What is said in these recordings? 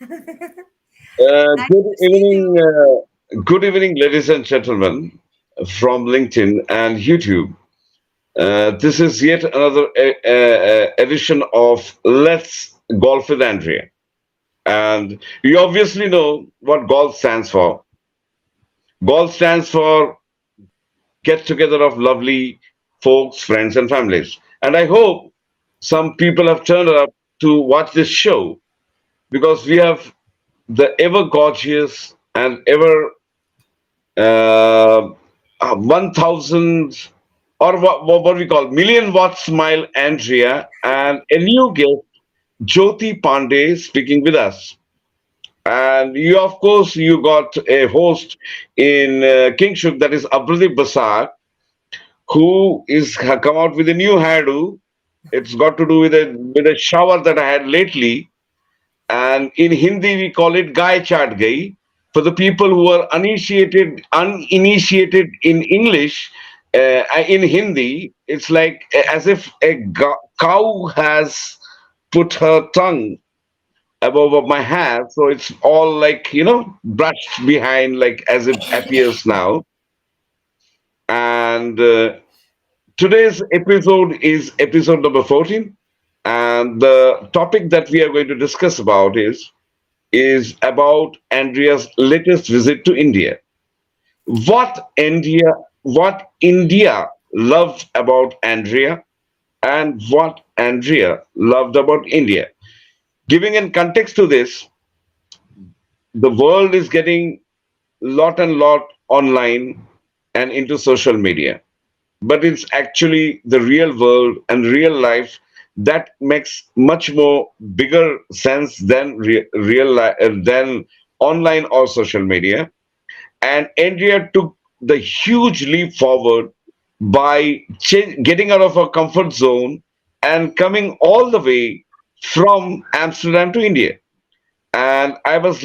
Nice Good to see evening, you. ladies and gentlemen, from LinkedIn and YouTube. This is yet another edition of Let's Golf with Andrea. And you obviously know what golf stands for. Golf stands for get together of lovely folks, friends, and families. And I hope some people have turned up to watch this show because we have the ever gorgeous and ever uh, 1000 or what we call million watt smile Andrea and a new guest Jyoti Pandey speaking with us. And you, of course, you got a host in Kingshuk, that is Abhijit Basar, who is come out with a new hairdo. It's got to do with a shower that I had lately, and in Hindi we call it Gai Chat Gai. For the people who are uninitiated in English, in Hindi, it's like as if a cow has put her tongue above my hair, so it's all like brushed behind, like as it appears now. And today's episode is episode number 14, and the topic that we are going to discuss about is about Andrea's latest visit to India. What India loved about Andrea, and what Andrea loved about India. Giving in context to this, the world is getting lot and lot online and into social media. But it's actually the real world and real life that makes much more bigger sense than real life, than online or social media. And Andrea took the huge leap forward by getting out of her comfort zone and coming all the way from Amsterdam to India. And I was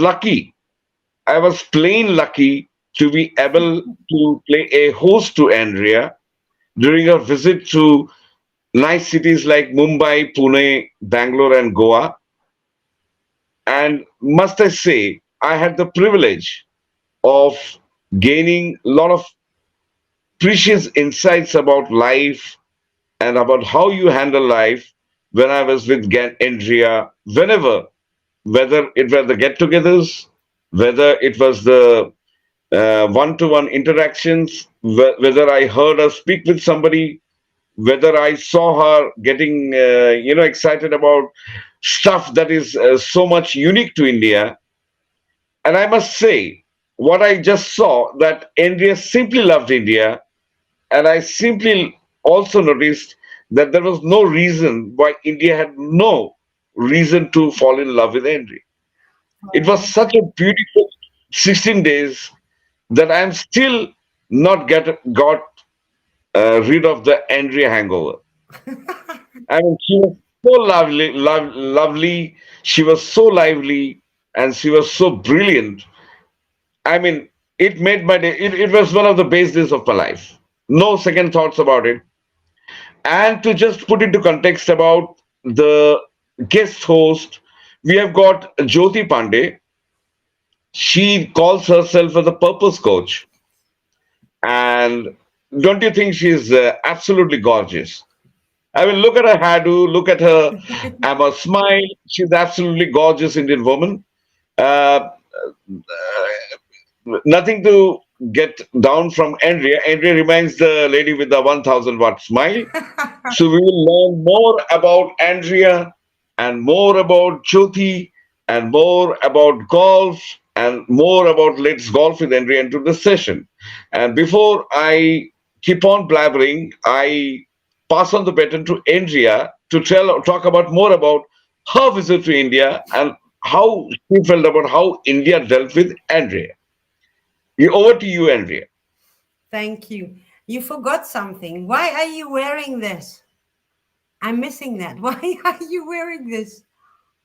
plain lucky to be able to play a host to Andrea during a visit to nice cities like Mumbai, Pune, Bangalore, and Goa. And must I say, I had the privilege of gaining a lot of precious insights about life and about how you handle life when I was with Andrea, whenever, whether it were the get togethers, whether it was the one to one interactions, whether I heard her speak with somebody, whether I saw her getting excited about stuff that is so much unique to India. And I must say, what I just saw that Andrea simply loved India, and I simply also noticed that there was no reason why India had no reason to fall in love with Andrea. It was Oh. such a beautiful 16 days that I am still not got rid of the Andrea hangover. I mean, she was so lovely. She was so lively, and she was so brilliant. I mean, it made my day. It was one of the best days of my life. No second thoughts about it. And to just put into context about the guest host, we have got Jyoti Pandey. She calls herself as a purpose coach. And don't you think she's absolutely gorgeous? I mean, look at her hairdo, look at her, her smile. She's absolutely gorgeous Indian woman. Uh, Nothing to get down from Andrea. Andrea remains the lady with the 1000-watt smile. So we will learn more about Andrea and more about Jyoti and more about golf and more about Let's Golf with Andrea into this session. And before I keep on blabbering, I pass on the baton to Andrea to talk about more about her visit to India and how she felt about how India dealt with Andrea. Over to you, Andrea. Thank you. You forgot something. Why are you wearing this? I'm missing that. Why are you wearing this?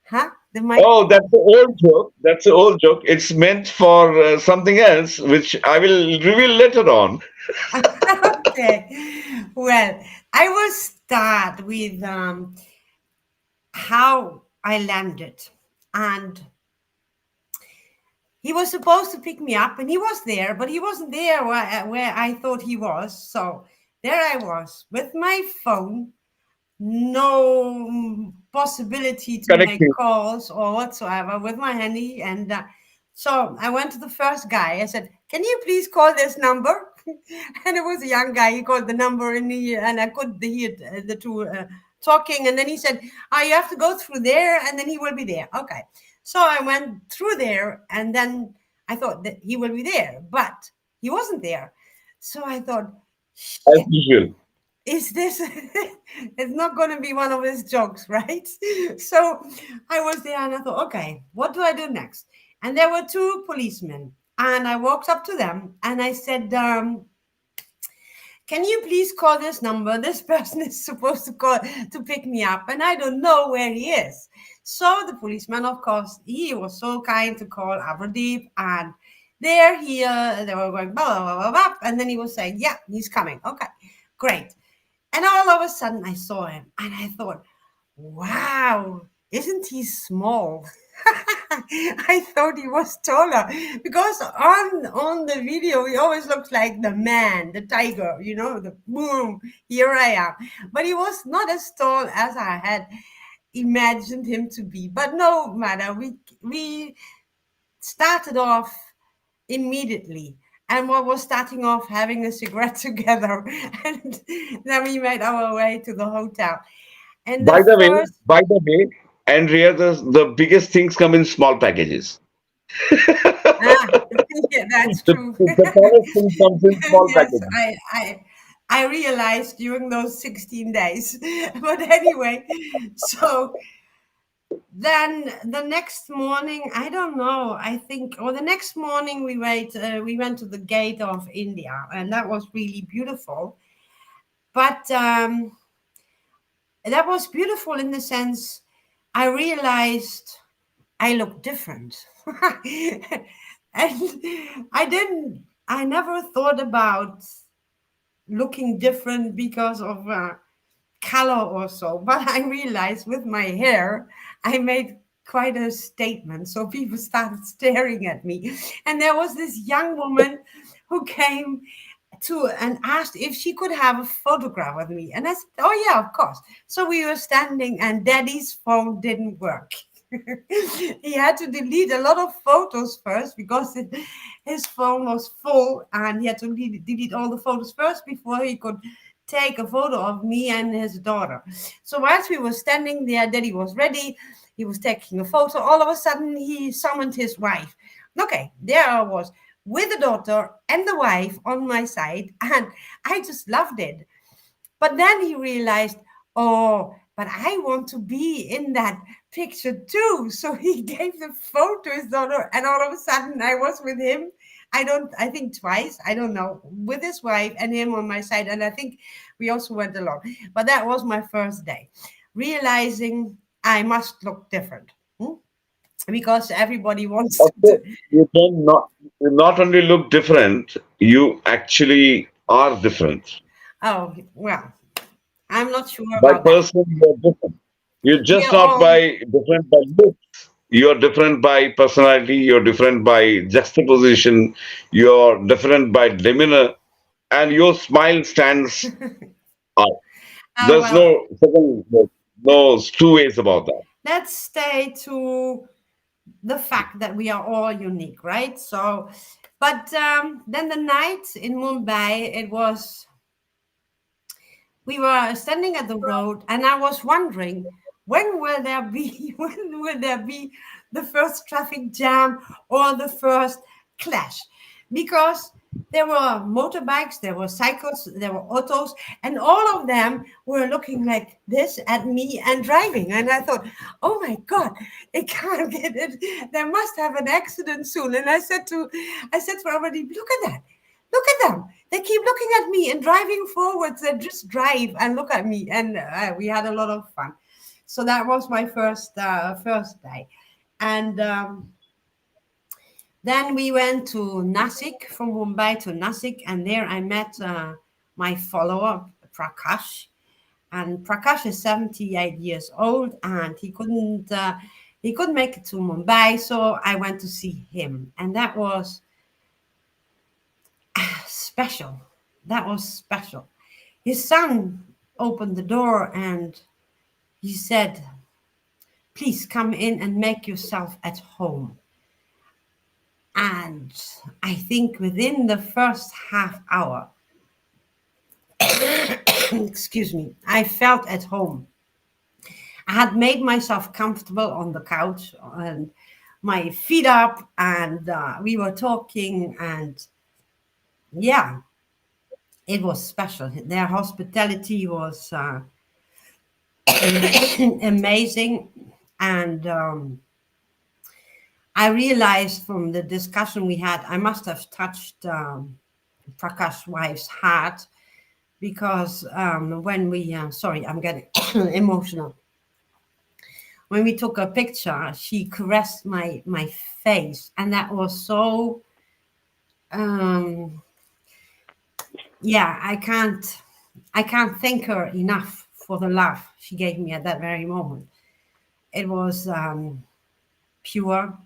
Huh? The Oh, microphone. that's an old joke. That's an old joke. It's meant for something else, which I will reveal later on. Okay. Well, I will start with how I landed. And he was supposed to pick me up, and he was there, but he wasn't there where I thought he was. So there I was with my phone, no possibility to make Connecting. calls or whatsoever, with my handy. And so I went to the first guy. I said, "Can you please call this number?" And it was a young guy. He called the number, and I could hear the two talking. And then he said, "Oh, you have to go through there, and then he will be there." Okay. So I went through there, and then I thought that he will be there, but he wasn't there. So I thought, As shit, usual. is this it's not going to be one of his jokes, right? So I was there, and I thought, okay, what do I do next? And there were two policemen, and I walked up to them, and I said, "Can you please call this number? This person is supposed to call to pick me up, and I don't know where he is." So the policeman, of course, he was so kind to call Aberdeep, and there he they were going blah blah blah blah blah, and then he was saying, "Yeah, he's coming." Okay, great. And all of a sudden, I saw him, and I thought, wow, isn't he small? I thought he was taller, because on the video he always looks like the man, the tiger, the boom, here I am. But he was not as tall as I had imagined him to be. But no matter, we started off immediately. And what was starting off having a cigarette together. And then we made our way to the hotel. And the By the way, first, by the way, Andrea, the biggest things come in small packages. ah, yeah, that's The, true. the tallest thing comes in small Yes, packages. I realized during those 16 days. But anyway, so then the next morning, I don't know, I think, or the next morning we went to the gate of India, and that was really beautiful. But that was beautiful in the sense I realized I look different. And I never thought about looking different because of color or so. But I realized with my hair, I made quite a statement. So people started staring at me. And there was this young woman who came to and asked if she could have a photograph with me. And I said, "Oh, yeah, of course." So we were standing, and Daddy's phone didn't work. He had to delete a lot of photos first because his phone was full, and he had to delete all the photos first before he could take a photo of me and his daughter. So whilst we were standing there, Daddy was ready. He was taking a photo. All of a sudden, he summoned his wife. Okay, there I was with the daughter and the wife on my side, and I just loved it. But then he realized, oh, but I want to be in that picture too. So he gave the phone to his daughter, and all of a sudden I was with him. I think twice, I don't know, with his wife and him on my side. And I think we also went along. But that was my first day, realizing I must look different. Because everybody wants Of to. course, you can not only look different, you actually are different. Oh, well, I'm not sure By about that. person, you're different. You're We just are not all. by different by looks. You're different by personality. You're different by juxtaposition. You're different by demeanor, and your smile stands out. There's Well, no second, no two ways about that. let's stay to the fact that we are all unique, right? So, but then the night in Mumbai, it was, we were standing at the road, and I was wondering, when will there be, when will there be the first traffic jam or the first clash? Because there were motorbikes, there were cycles, there were autos, and all of them were looking like this at me and driving. And I thought, oh my God, it can't get it. There must have an accident soon. And I said to everybody, look at that. Look at them. They keep looking at me and driving forwards. They just drive and look at me. And we had a lot of fun. So that was my first day. And then we went to Nasik, from Mumbai to Nasik, and there I met my follower, Prakash. And Prakash is 78 years old, and he couldn't. He couldn't make it to Mumbai, so I went to see him, and that was special. That was special. His son opened the door and he said, "Please come in and make yourself at home." And I think within the first half hour, excuse me, I felt at home. I had made myself comfortable on the couch and my feet up, and we were talking, and yeah, it was special. Their hospitality was amazing, and I realized from the discussion we had, I must have touched Prakash's wife's heart because when we, sorry, I'm getting emotional. When we took a picture, she caressed my face, and that was so. Um, yeah, I can't thank her enough for the love she gave me at that very moment. It was pure.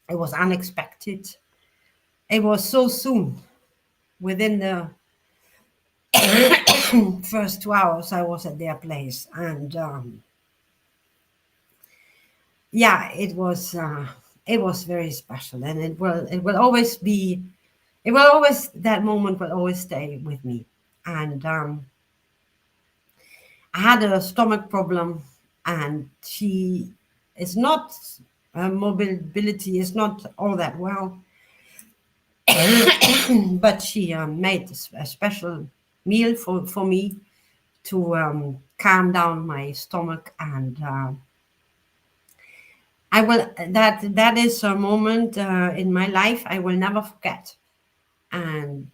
It was unexpected. It was so soon. Within the first 2 hours, I was at their place, and yeah, it was very special, and it will always be. It will always that moment will always stay with me, and I had a stomach problem, and she is not her mobility is not all that well, but she made a special meal for me to calm down my stomach, and I will that is a moment in my life I will never forget, and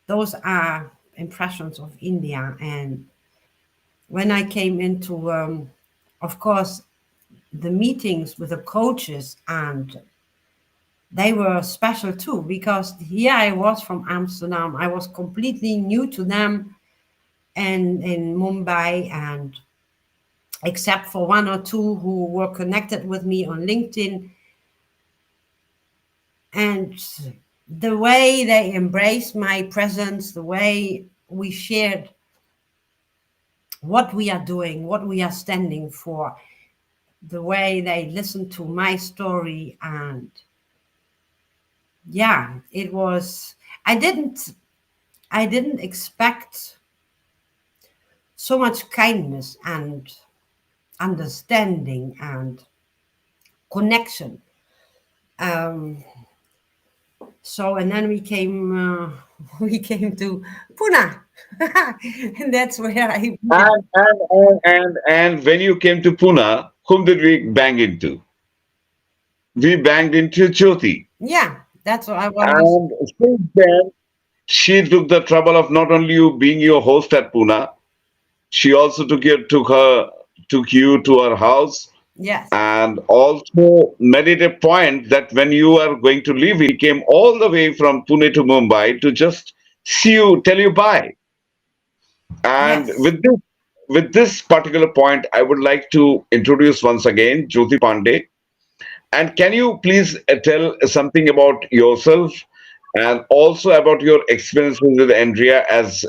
those are impressions of India. And when I came into, of course, the meetings with the coaches, and they were special too because here I was from Amsterdam. I was completely new to them and in Mumbai, and except for one or two who were connected with me on LinkedIn, and the way they embraced my presence, the way we shared what we are doing, what we are standing for, the way they listened to my story, and yeah, it was. I didn't expect so much kindness and understanding and connection. Um, so and then we came we came to Pune, and that's where I met. And when you came to Pune, whom did we bang into? We banged into Jyoti. Yeah, that's what I was. And since then, she took the trouble of not only you being your host at Pune, she also took you to her house, Yes, and also made it a point that when you are going to leave, he came all the way from Pune to Mumbai to just see you, tell you bye. And yes, with this particular point, I would like to introduce once again Jyoti Pandey. And can you please tell something about yourself and also about your experiences with Andrea as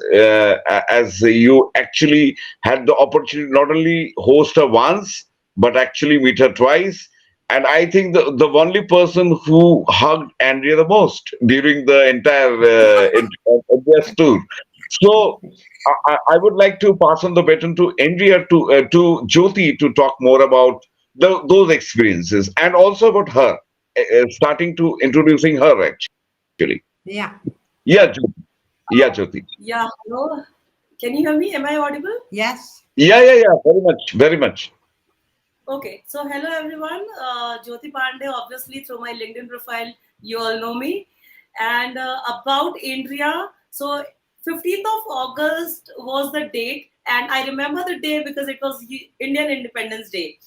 you actually had the opportunity not only host her once but actually meet her twice. And I think the only person who hugged Andrea the most during the entire Andrea's tour. So I would like to pass on the baton to Andrea to Jyoti to talk more about those experiences and also about her, starting to introducing her actually. yeah, Yeah, yeah, Jyoti. Yeah, hello. Can you hear me? Am I audible? yes, Yeah, very much, very much. Okay, so hello everyone. Jyoti Pandey, obviously through my LinkedIn profile, you all know me. And about Andrea, so 15th of August was the date, and I remember the day because it was Indian Independence Day.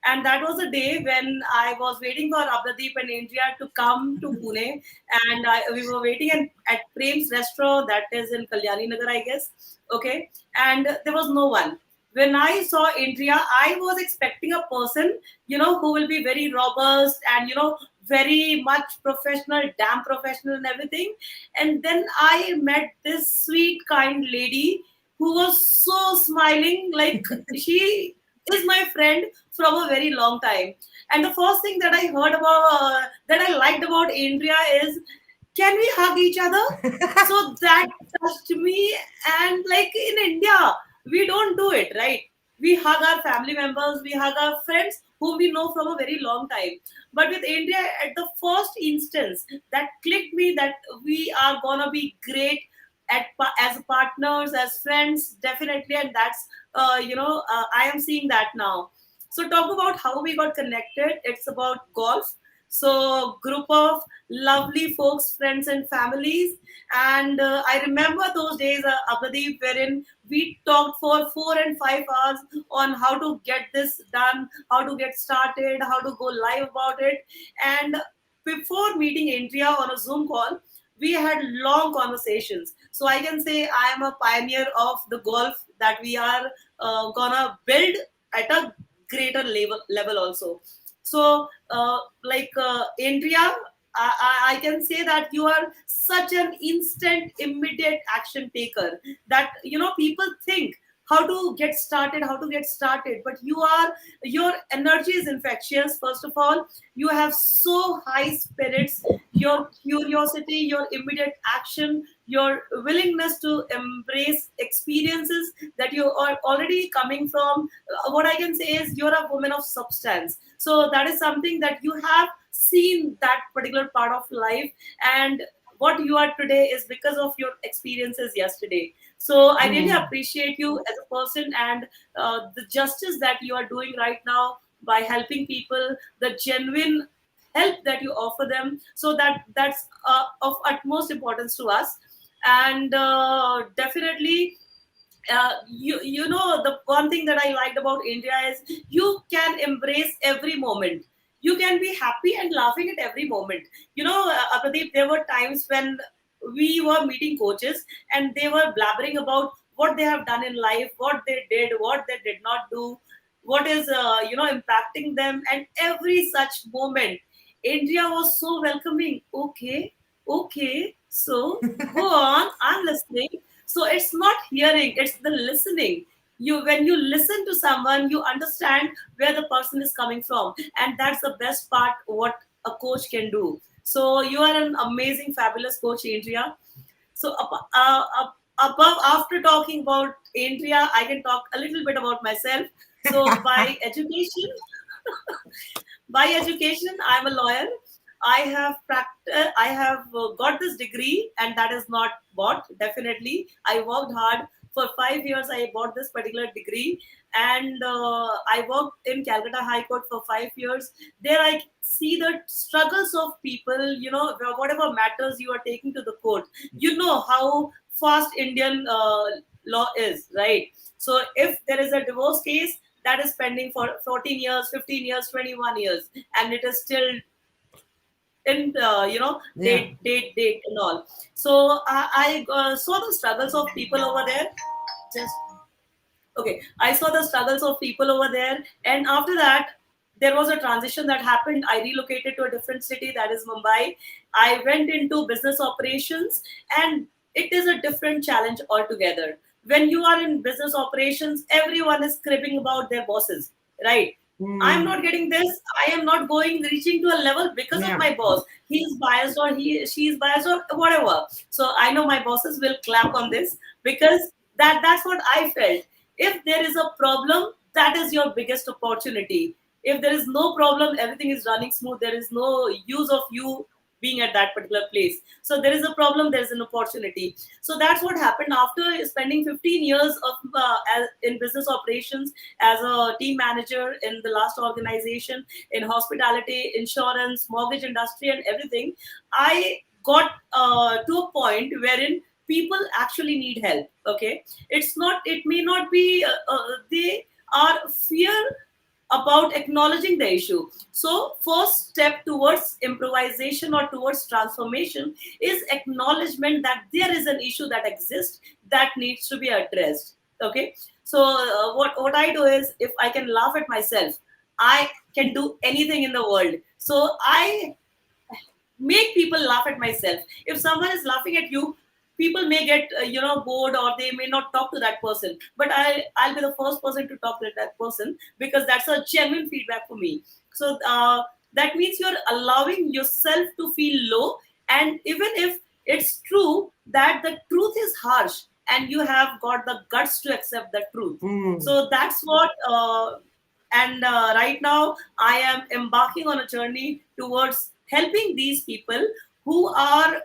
And that was the day when I was waiting for Abladeep and Andrea to come to Pune, and we were waiting at Prem's restaurant that is in Kalyani Nagar, I guess. Okay, and there was no one. When I saw Andrea, I was expecting a person, who will be very robust and, very much professional, damn professional and everything. And then I met this sweet, kind lady who was so smiling, like she is my friend from a very long time. And the first thing that I heard about, that I liked about Andrea is, can we hug each other? So that touched me. And like in India, we don't do it, right? We hug our family members, we hug our friends whom we know from a very long time. But with India, at the first instance, that clicked me that we are gonna be great as partners, as friends, definitely. And that's, I am seeing that now. So talk about how we got connected. It's about golf. So group of lovely folks, friends and families. And I remember those days, Abhadeep, wherein we talked for 4 and 5 hours on how to get this done, how to get started, how to go live about it. And before meeting Andrea on a Zoom call, we had long conversations. So I can say I am a pioneer of the golf that we are gonna build at a greater level also. So, Andrea, I can say that you are such an instant, immediate action taker that, people think how to get started, but your energy is infectious. First of all, you have so high spirits, your curiosity, your immediate action, your willingness to embrace experiences that you are already coming from. What I can say is you're a woman of substance. So that is something that you have seen that particular part of life. And what you are today is because of your experiences yesterday. So I really Mm. appreciate you as a person, and the justice that you are doing right now by helping people, the genuine help that you offer them. So that's of utmost importance to us. And definitely, the one thing that I liked about India is you can embrace every moment. You can be happy and laughing at every moment. Apradeep, there were times when we were meeting coaches and they were blabbering about what they have done in life, what they did, what they did not do, what is impacting them, and every such moment India was so welcoming. Okay, okay, so go on, I'm listening. So it's not hearing, it's the listening. When you listen to someone, you understand where the person is coming from, and that's the best part what a coach can do. So you are an amazing, fabulous coach, Andrea. So above, after talking about Andrea, I can talk a little bit about myself. So by education, by education, I'm a lawyer. I have got this degree, and that is not bought. Definitely, I worked hard for 5 years. I bought this particular degree, and I worked in Calcutta High Court for 5 years. There, I see the struggles of people. Whatever matters you are taking to the court. You know how fast Indian law is, right? So if there is a divorce case that is pending for 14 years, 15 years, 21 years, and it is still in Yeah. date and all. So I saw the struggles of people over there. Just okay, I saw the struggles of people over there, and after that there was a transition that happened. I relocated to a different city, that is Mumbai. I went into business operations, and it is a different challenge altogether. When you are in business operations, everyone is cribbing about their bosses, right? I'm Mm. not getting this. I am not reaching to a level because of Yeah. my boss. He is biased, or she is biased, or whatever. So I know my bosses will clap on this, because that's what I felt. If there is a problem, that is your biggest opportunity. If there is no problem, everything is running smooth, there is no use of you being at that particular place. So there is a problem, there is an opportunity. So that's what happened after spending 15 years in business operations as a team manager in the last organization, in hospitality, insurance, mortgage industry, and everything. I got to a point wherein people actually need help. Okay, it may not be they are fear about acknowledging the issue. So first step towards improvisation or towards transformation is acknowledgement that there is an issue that exists that needs to be addressed. Okay, so what I do is, if I can laugh at myself, I can do anything in the world. So I make people laugh at myself. If someone is laughing at you, people may get bored, or they may not talk to that person, but I'll be the first person to talk to that person, because that's a genuine feedback for me. So that means you're allowing yourself to feel low, and even if it's true that the truth is harsh, and you have got the guts to accept the truth. Mm. So that's what and right now I am embarking on a journey towards helping these people who are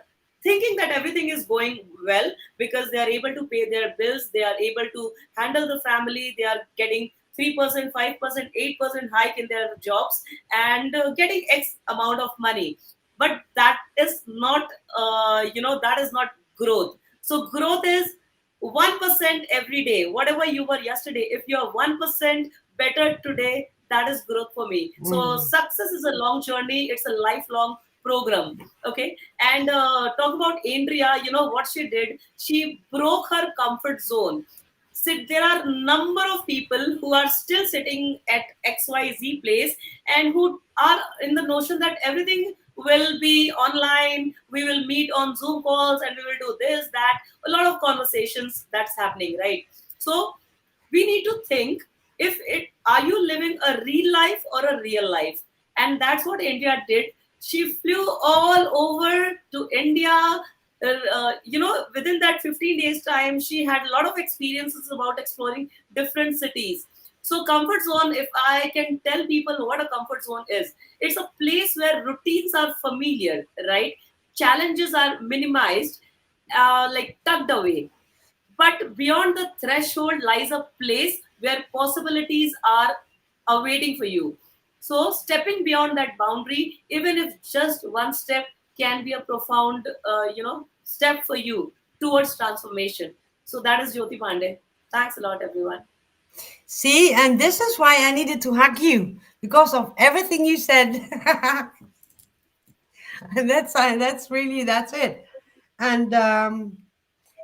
thinking that everything is going well, because they are able to pay their bills, they are able to handle the family, they are getting 3%, 5%, 8% hike in their jobs, and getting X amount of money. But that is not that is not growth. So growth is 1% every day. Whatever you were yesterday, if you're 1% better today, that is growth for me. So Mm. success is a long journey, it's a lifelong program. Okay. And talk about Andrea, what she did, she broke her comfort zone. So there are number of people who are still sitting at XYZ place, and who are in the notion that everything will be online, we will meet on Zoom calls, and we will do this, that, a lot of conversations that's happening, right? So we need to think, if it are you living a real life or a real life? And that's what India did. She flew all over to India. Within that 15 days time, she had a lot of experiences about exploring different cities. So comfort zone, if I can tell people what a comfort zone is, it's a place where routines are familiar, right? Challenges are minimized, like tucked away. But beyond the threshold lies a place where possibilities are awaiting for you. So, stepping beyond that boundary, even if just one step, can be a profound, step for you towards transformation. So, that is Jyoti Pandey. Thanks a lot, everyone. See, and this is why I needed to hug you because of everything you said. And that's really that's it. And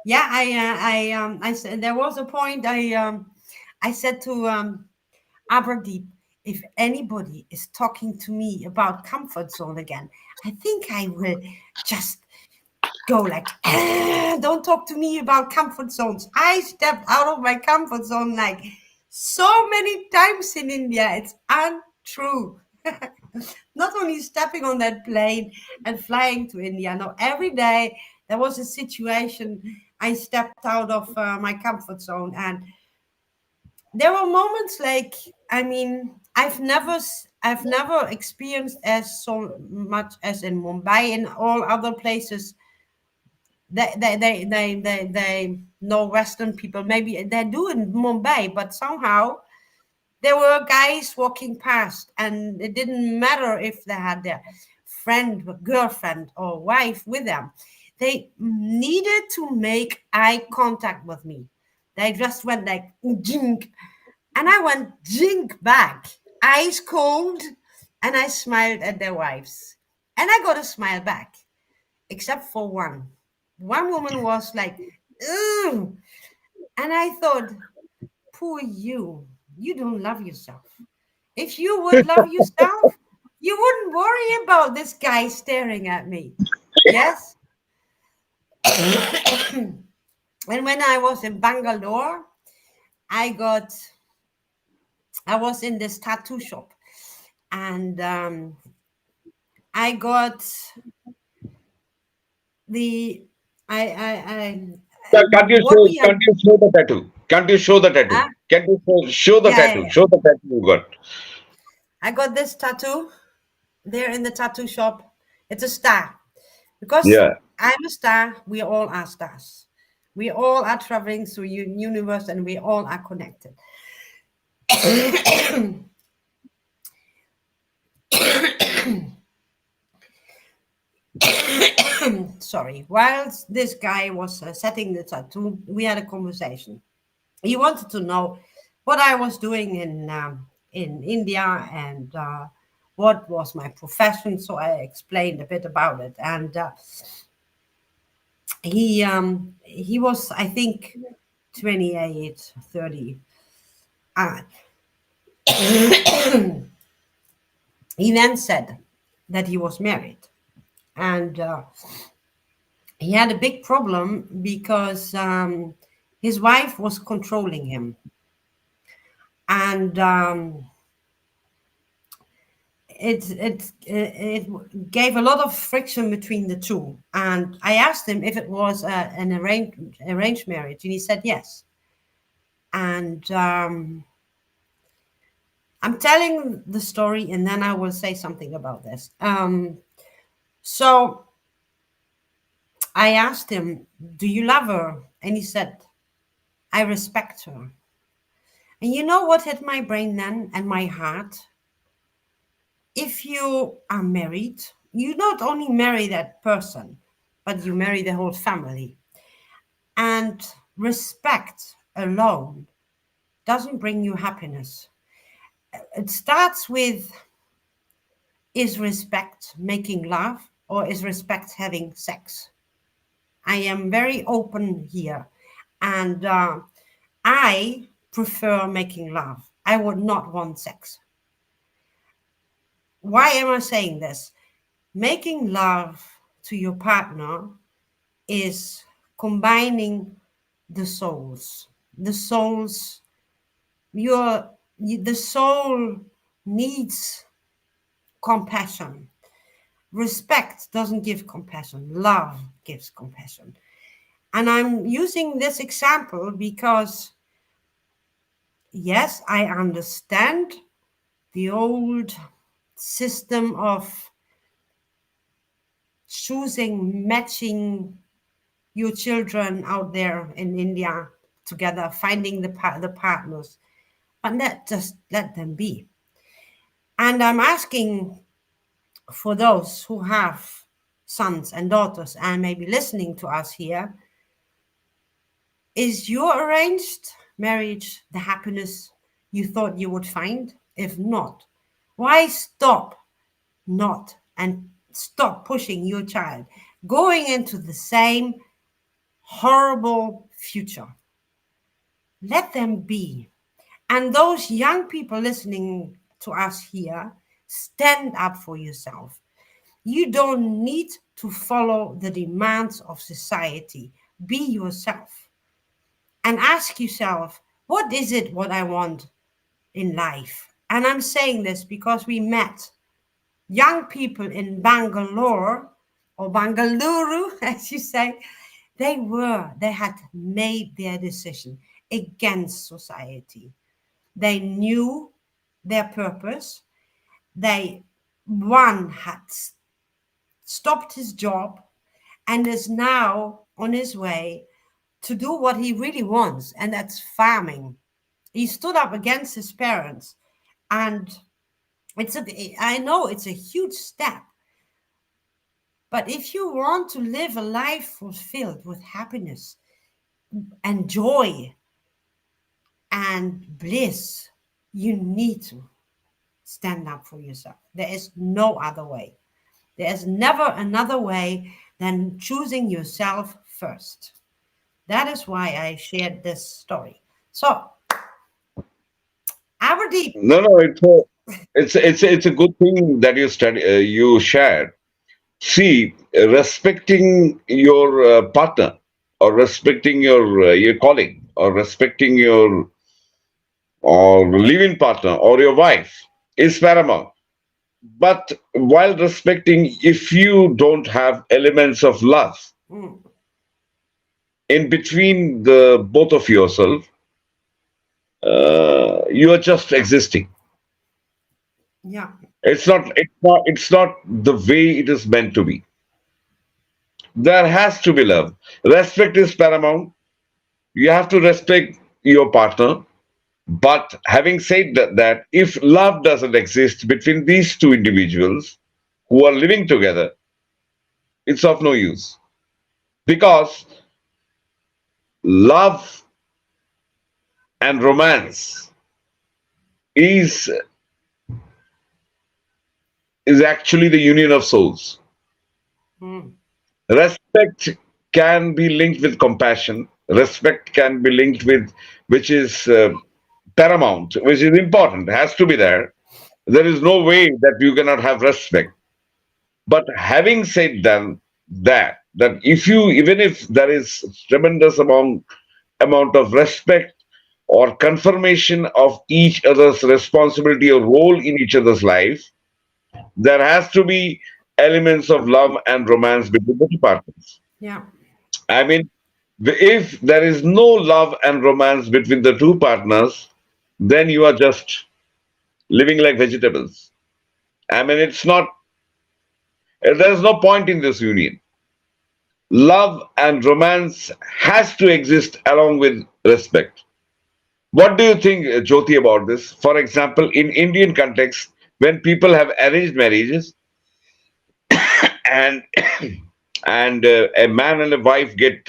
yeah, I said there was a point I said to Aberdeep, if anybody is talking to me about comfort zone again, I think I will just go like, don't talk to me about comfort zones. I stepped out of my comfort zone like so many times in India. It's untrue. Not only stepping on that plane and flying to India, no, every day there was a situation I stepped out of my comfort zone. And there were moments like, I mean, I've never experienced as so much as in Mumbai. In all other places, they know Western people. Maybe they do in Mumbai, but somehow there were guys walking past, and it didn't matter if they had their friend, girlfriend, or wife with them. They needed to make eye contact with me. They just went like jink, and I went jink back, eyes cold, and I smiled at their wives, and I got a smile back, except for one. One woman was like, "Ugh," and I thought, poor you. You don't love yourself. If you would love yourself, you wouldn't worry about this guy staring at me. Yes? And when I was in Bangalore, I got, I was in this tattoo shop, and I got the, Can't you what show? we have, Can't you show the tattoo? Can't you show the tattoo? uh, Can you show the yeah, yeah, tattoo? yeah. Show the tattoo you got. I got this tattoo there in the tattoo shop. It's a star. Because Yeah. I'm a star, we all are stars. We all are traveling through universe, and we all are connected. Sorry. Whilst this guy was setting the tattoo, we had a conversation. He wanted to know what I was doing in India, and what was my profession. So I explained a bit about it, and he was, I think, 28, 30. Uh, he then said that he was married, and he had a big problem because his wife was controlling him, and it gave a lot of friction between the two. And I asked him if it was an arranged marriage, and he said yes. And I'm telling the story, and then I will say something about this. So I asked him, "Do you love her?" And he said, "I respect her." And you know what hit my brain then and my heart? If you are married, you not only marry that person, but you marry the whole family. And respect alone doesn't bring you happiness. It starts with, is respect making love, or is respect having sex? I am very open here. And I prefer making love. I would not want sex. Why am I saying this? Making love to your partner is combining the souls. The souls, the soul needs compassion. Respect doesn't give compassion. Love gives compassion. And I'm using this example because, yes, I understand the old system of choosing, matching your children out there in India together, finding the partners, but let them be. And I'm asking for those who have sons and daughters and maybe listening to us here, is your arranged marriage the happiness you thought you would find? If not, why stop not and stop pushing your child going into the same horrible future? Let them be. And those young people listening to us here, stand up for yourself. You don't need to follow the demands of society. Be yourself and ask yourself, what is it what I want in life? And I'm saying this because we met young people in Bangalore or Bangalore, as you say. They had made their decision against society. They knew their purpose. One had stopped his job and is now on his way to do what he really wants, and that's farming. He stood up against his parents, and I know it's a huge step, but if you want to live a life fulfilled with happiness and joy and bliss, you need to stand up for yourself. There is no other way. There is never another way than choosing yourself first. That is why I shared this story. So, Aberdeen. No, no, it's a good thing that you shared. See, respecting your partner, or respecting your colleague, or respecting your or living partner or your wife is paramount. But while respecting, if you don't have elements of love Mm, in between the both of yourself, you are just existing. yeah. It's not the way it is meant to be. There has to be love. Respect is paramount. You have to respect your partner. But having said that, if love doesn't exist between these two individuals who are living together, it's of no use. Because love and romance is is actually the union of souls. Mm, Respect can be linked with compassion. respect can be linked with, which is paramount, which is important, has to be there. There is no way that you cannot have respect. But having said that if you, even if there is tremendous amount of respect or confirmation of each other's responsibility or role in each other's life, there has to be elements of love and romance between the two partners. Yeah. I mean, if there is no love and romance between the two partners, then you are just living like vegetables. I mean, it's not, there's no point in this union. Love and romance has to exist along with respect. What do you think, Jyoti, about this? For example, in Indian context, when people have arranged marriages and a man and a wife get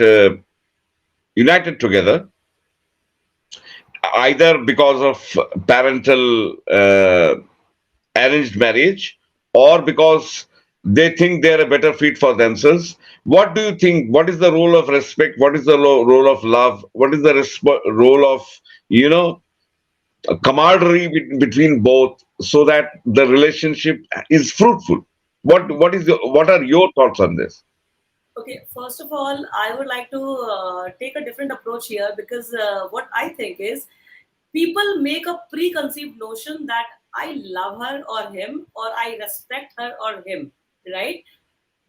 united together, either because of parental arranged marriage or because they think they're a better fit for themselves. What do you think? What is the role of respect? What is the role of love? What is the role of, you know, camaraderie between both so that the relationship is fruitful? What are your thoughts on this? Okay, first of all, I would like to take a different approach here because what I think is people make a preconceived notion that I love her or him or I respect her or him, right?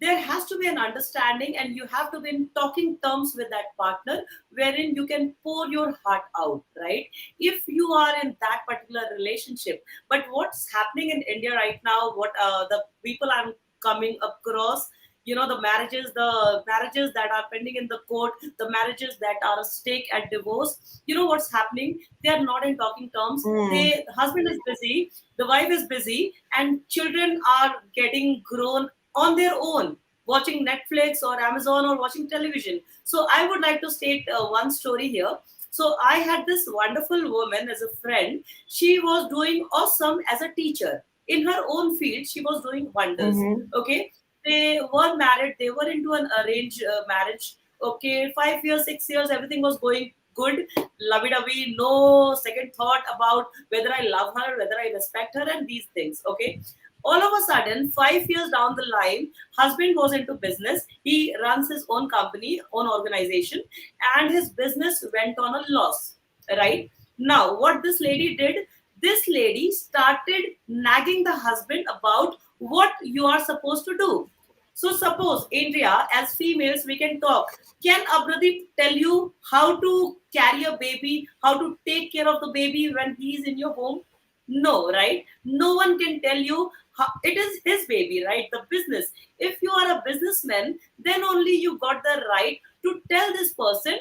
There has to be an understanding and you have to be in talking terms with that partner wherein you can pour your heart out, right? If you are in that particular relationship. But what's happening in India right now, what the people I'm coming across, the marriages that are pending in the court, the marriages that are at stake at divorce, you know what's happening, they are not in talking terms. Mm. The husband is busy, the wife is busy, and children are getting grown on their own, watching Netflix or Amazon or watching television. So I would like to state one story here. So I had this wonderful woman as a friend. She was doing awesome as a teacher in her own field. She was doing wonders. Mm-hmm. Okay, they were married. They were into an arranged marriage. Okay, 5 years, 6 years, everything was going good, lovey-dovey, no second thought about whether I love her, whether I respect her, and these things. Okay, all of a sudden 5 years down the line, husband goes into business. He runs his own company, own organization, and his business went on a loss. Right now, what this lady did, this lady started nagging the husband about what you are supposed to do. So suppose, Andrea, as females, we can talk. Can Abradeep tell you how to carry a baby, how to take care of the baby when he is in your home? No, right? No one can tell you how, it is his baby, right? The business. If you are a businessman, then only you got the right to tell this person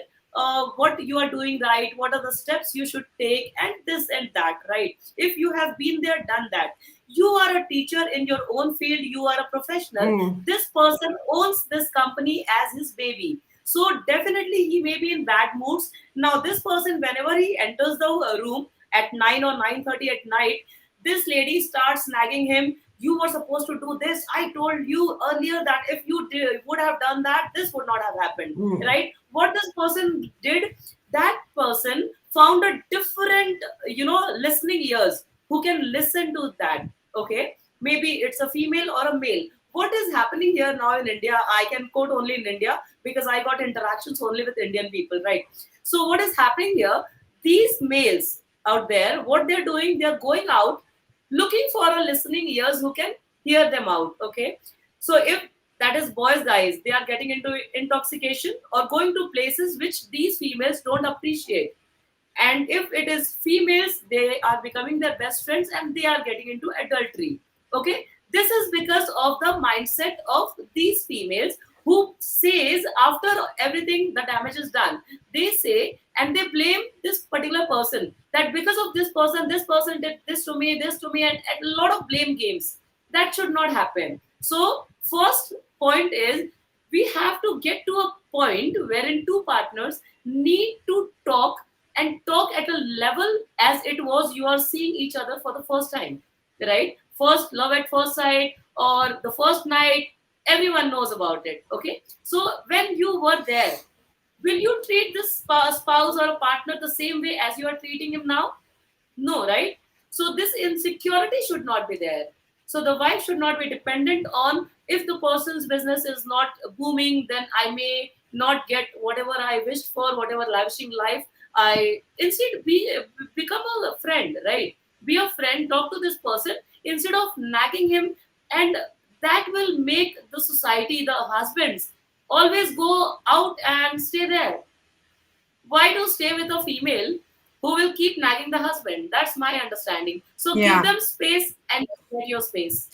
what you are doing right, what are the steps you should take, and this and that, right? If you have been there, done that, you are a teacher in your own field, you are a professional. Mm. This person owns this company as his baby. So definitely he may be in bad moods. Now this person, whenever he enters the room at 9 or 9:30 at night, this lady starts nagging him. You were supposed to do this. I told you earlier that if you would have done that, this would not have happened. Mm. Right? What this person did, that person found a different, listening ears who can listen to that. Okay? Maybe it's a female or a male. What is happening here now in India? I can quote only in India because I got interactions only with Indian people, right? So what is happening here? These males out there, what they're doing, they're going out looking for a listening ears who can hear them out. Okay, so if that is boys, guys, they are getting into intoxication or going to places which these females don't appreciate. And if it is females, they are becoming their best friends and they are getting into adultery. Okay, this is because of the mindset of these females who says after everything the damage is done, they say and they blame this particular person that because of this person did this to me, and a lot of blame games. That should not happen. So first point is we have to get to a point wherein two partners need to talk and talk at a level as it was you are seeing each other for the first time, right? First love at first sight or the first night, everyone knows about it. Okay, so when you were there, will you treat this spouse or a partner the same way as you are treating him now? No, right? So this insecurity should not be there. So the wife should not be dependent on, if the person's business is not booming, then I may not get whatever I wished for, whatever lavishing life. I instead become a friend, right? Be a friend, talk to this person instead of nagging him, and that will make the society, the husbands, always go out and stay there. Why do stay with a female who will keep nagging the husband? That's my understanding. So give Yeah. them space and get your space.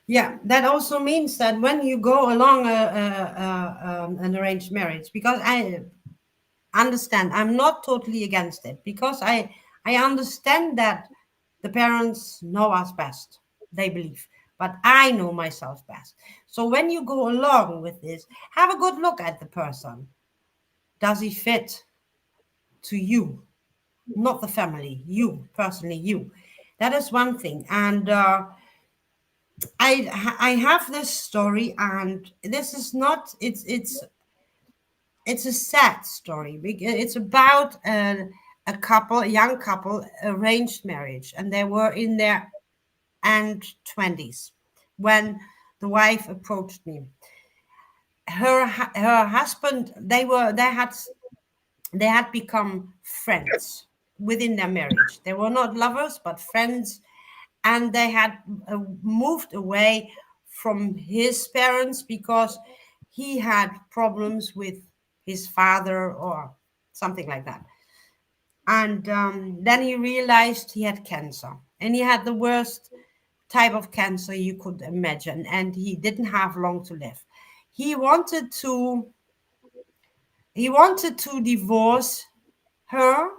Yeah, that also means that when you go along an arranged marriage, because I understand, I'm not totally against it, because I understand that the parents know us best, they believe, but I know myself best. So when you go along with this, have a good look at the person. Does he fit to you, not the family, you personally, you? That is one thing. And I have this story, and this is not, it's a sad story, because it's about a couple, a young couple, arranged marriage, and they were in their and 20s when the wife approached me. Her husband, they had become friends within their marriage. They were not lovers but friends, and they had moved away from his parents because he had problems with his father or something like that. And then he realized he had cancer, and he had the worst type of cancer you could imagine, and he didn't have long to live. He wanted to he wanted to divorce her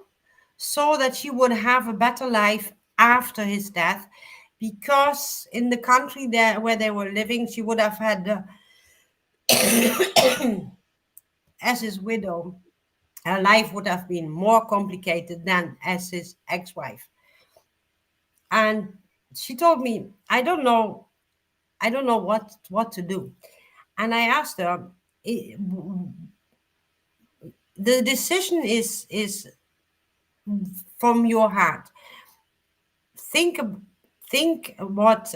so that she would have a better life after his death, because in the country there where they were living, she would have had as his widow, her life would have been more complicated than as his ex-wife. And she told me, I don't know what to do. And I asked her, "I- the decision is from your heart. Think think what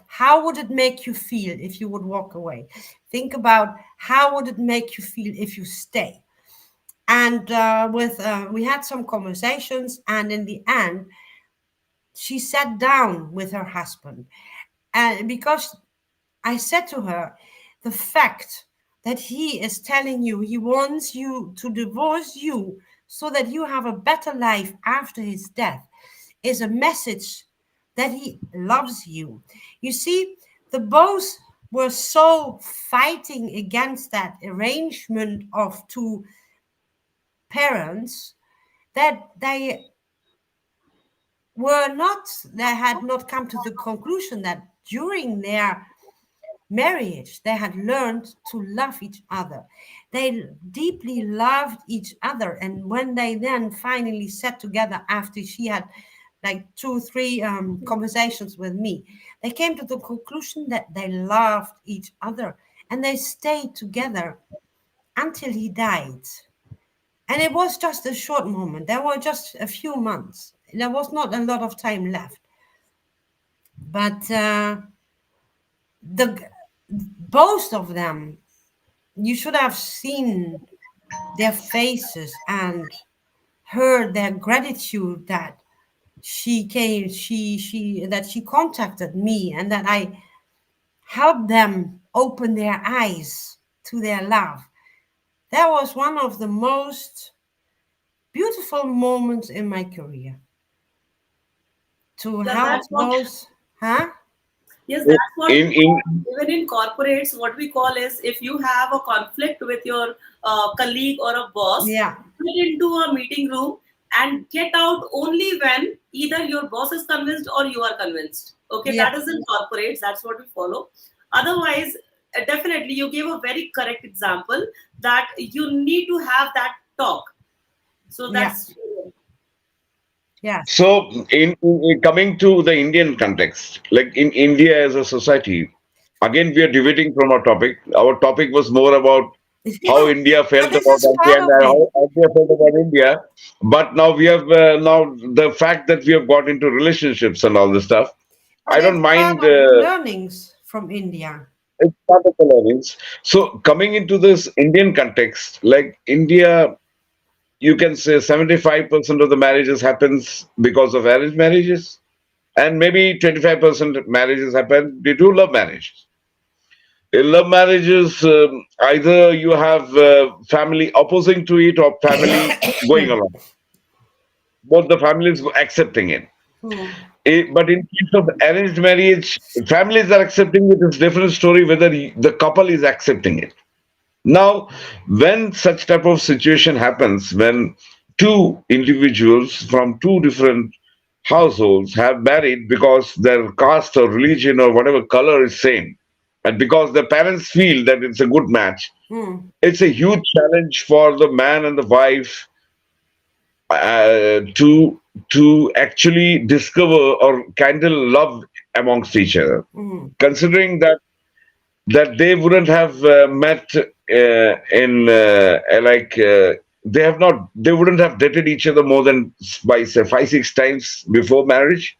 how would it make you feel if you would walk away? Think about how would it make you feel if you stay." And with we had some conversations, and in the end, she sat down with her husband, and because I said to her, the fact that he is telling you he wants you to divorce you so that you have a better life after his death is a message that he loves you. You see, the both were so fighting against that arrangement of two parents that they had not come to the conclusion that during their marriage they had learned to love each other. They deeply loved each other, and when they then finally sat together after she had like two three conversations with me, they came to the conclusion that they loved each other, and they stayed together until he died. And it was just a short moment, there were just a few months, there was not a lot of time left. But the both of them, you should have seen their faces and heard their gratitude that she contacted me, and that I helped them open their eyes to their love. That was one of the most beautiful moments in my career, to help That's what. those. Huh? Yes, that's what we In call, even in corporates, what we call is, if you have a conflict with your colleague or a boss, Yeah, get into a meeting room and get out only when either your boss is convinced or you are convinced. Okay, yeah, that is in corporates, that's what we follow. Otherwise, definitely, you gave a very correct example that you need to have that talk. So yeah, that's yes, so in coming to the Indian context, like in India as a society, again we are deviating from our topic. Our topic was more about how Yeah, India but felt this about is India part and of it. how India felt about India. But now we have now the fact that we have got into relationships and all this stuff. But I don't it's part mind. of the learnings from India. It's part of the learnings. So coming into this Indian context, like India, you can say 75% of the marriages happens because of arranged marriages, and maybe 25% marriages happen due to love marriages. In love marriages, either you have family opposing to it or family going along. Both the families accepting it. Hmm. But in case of arranged marriage, families are accepting it. It's a different story whether the couple is accepting it. Now, when such type of situation happens, when two individuals from two different households have married because their caste or religion or whatever color is same, and because the parents feel that it's a good match, Hmm. it's a huge challenge for the man and the wife to actually discover or kindle love amongst each other, Hmm. considering that they wouldn't have met in like they wouldn't have dated each other more than by say 5 6 times before marriage.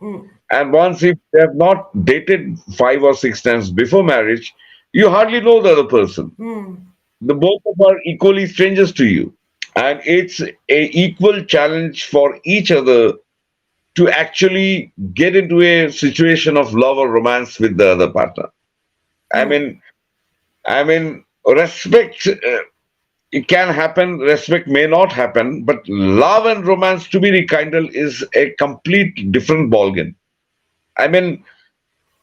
Hmm. And once if they have not dated 5 or 6 times before marriage, you hardly know the other person. Hmm. The both of are equally strangers to you, and it's a equal challenge for each other to actually get into a situation of love or romance with the other partner. I Hmm. mean, respect, it can happen, respect may not happen, but love and romance to be rekindled is a complete different ballgame. I mean,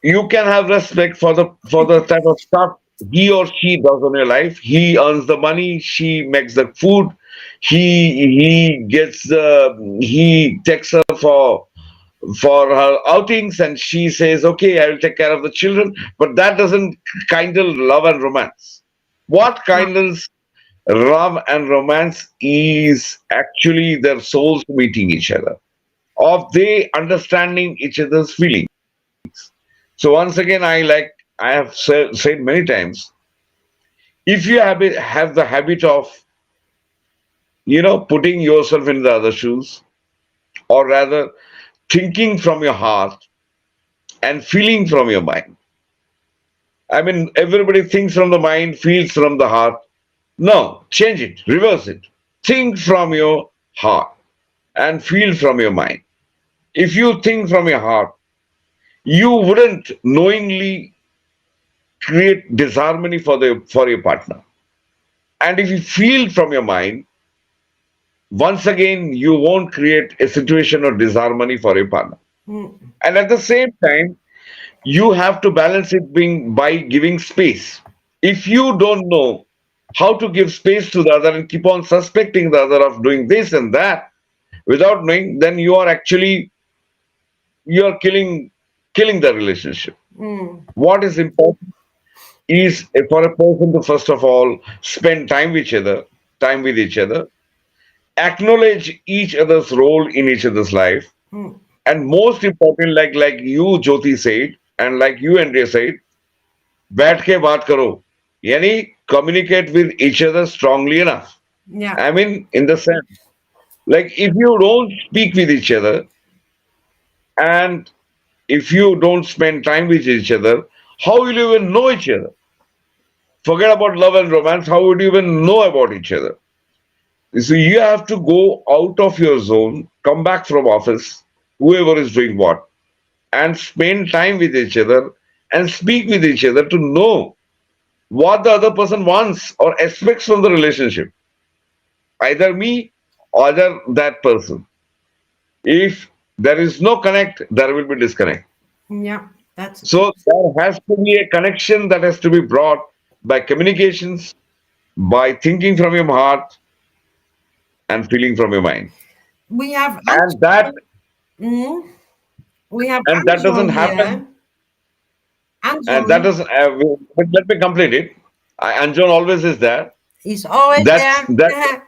you can have respect for the type of stuff he or she does on your life. He earns the money, she makes the food, he takes her for her outings, and she says, "Okay, I will take care of the children." But that doesn't kindle love and romance. What No. kindles love and romance is actually their souls meeting each other, of they understanding each other's feelings. So once again, I have said many times, if you have the habit of putting yourself in the other shoes, or rather thinking from your heart and feeling from your mind. I mean, everybody thinks from the mind, feels from the heart. No, change it, reverse it. Think from your heart and feel from your mind. If you think from your heart, you wouldn't knowingly create disharmony for your partner. And if you feel from your mind, once again you won't create a situation of disharmony for your partner. Hmm. And at the same time, you have to balance it being by giving space. If you don't know how to give space to the other and keep on suspecting the other of doing this and that without knowing, then you are killing the relationship. Hmm. What is important is for a person to first of all spend time with each other, acknowledge each other's role in each other's life, Hmm. and most important, like you Jyoti said, and like you Andrea said, बैठ के बात करो, yani communicate with each other strongly enough. Yeah. I mean, in the sense, like if you don't speak with each other, and if you don't spend time with each other, how will you even know each other? Forget about love and romance. How would you even know about each other? So you have to go out of your zone, come back from office, whoever is doing what, and spend time with each other and speak with each other to know what the other person wants or expects from the relationship, either me or either that person. If there is no connect, there will be disconnect. Yeah. That's So there has to be a connection that has to be brought by communications, by thinking from your heart and feeling from your mind. we have And that Anshul. Hmm. We have and that doesn't Anshul happen. here. And that Anshul doesn't. But let me complete it. Anjan always is there. is always That's there. that.